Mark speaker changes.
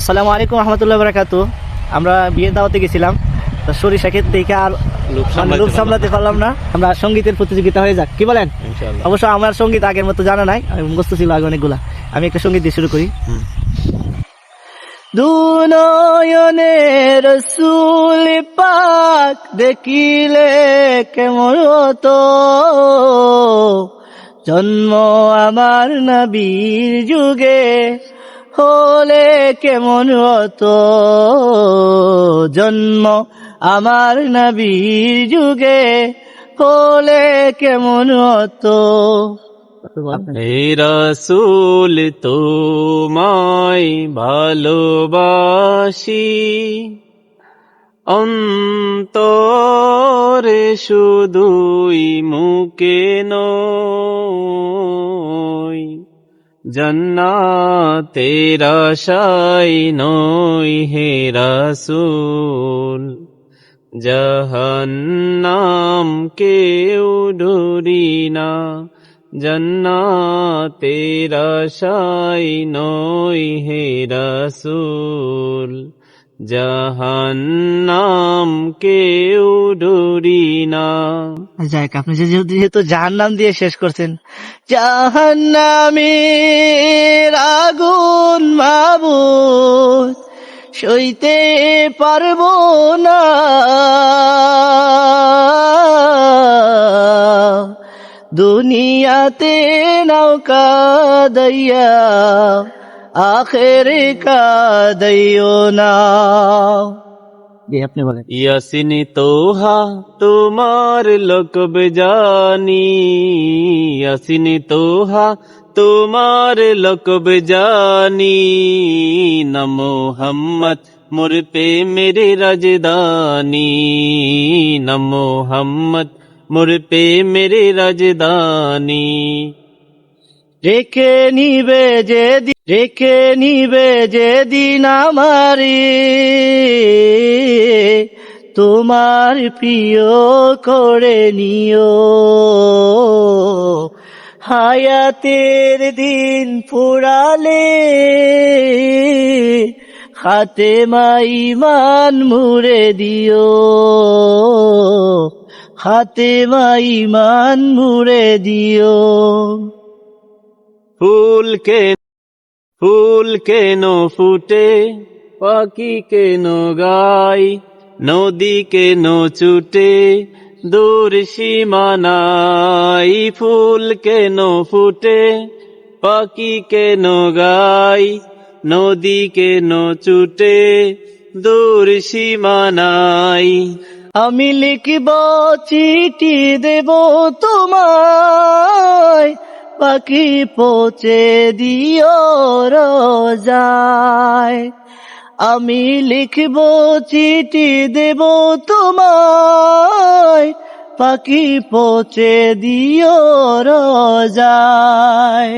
Speaker 1: আসসালামু আলাইকুম রহমতুল্লাহ বারাকাতু। আমরা বিয়ের দাওয়াতে গেছিলাম, তো সরিষা ক্ষেত দেখে আর লোভ সামলাতে পারলাম না। আমরা সঙ্গীতের প্রতিযোগিতা হয়ে যাক, কি বলেন? অবশ্য আমার সঙ্গীত আগের মতো জানা নাই, মুখস্থ ছিল আগে অনেকগুলা। আমি একটা সঙ্গীত দিয়ে শুরু করি। দুনয়নে রাসূল পাক দেখিলে কেমন হতো, জন্ম আমার নবীর যুগে হলে কেমন হতো, জন্ম আমার নবীর যুগে হলে কেমন হতো।
Speaker 2: হে রাসূল তোমায় ভালোবাসি, অন্তরে শুধুই মুখে নয়, জান্নাতের আশায় নয় হে রাসূল, জাহান্নাম কেউ ডরি না, জান্নাতের আশায় নয় হে রাসূল, জাহান্নাম কেউ ডরি না।
Speaker 1: যাক, আপনি যেহেতু জাহান্নাম দিয়ে শেষ করছেন, জাহান্নামের আগুন মাবুদ সইতে পারবো না, দুনিয়াতে নৌকা দইয়া আখেরে কাঁদিও না। আপনি বলেন।
Speaker 2: ইয়াসিন তোহা তোমার লকব জানি, ইয়াসিন তোহা তোমার লকব জানি, না মোহাম্মদ মোর পে মেরে রাজদানি, না মোহাম্মদ মোর পে মেরে রাজদানি।
Speaker 1: রেখে নিবে যেদিন আমারে তোমার প্রিয় করে নিও, হায়াতের দিন ফুরালে খাতেমা ঈমান মুড়ে দিও, খাতেমা ঈমান মুড়ে দিও।
Speaker 2: ফুল কেন ফুটে, পাখি কেন গায়, নদী কেন ছুটে দূর সীমানায়, ফুল কেন ফুটে, পাখি কেন গায়, নদী কেন ছুটে দূর সীমানায়।
Speaker 1: আমি লিখব চিঠি দেব তোমায়, পাখি পৌঁছে দিও রোজায়। আমি লিখব চিঠি দেব তোমায়, পাখি পৌঁছে দিও রোজায়।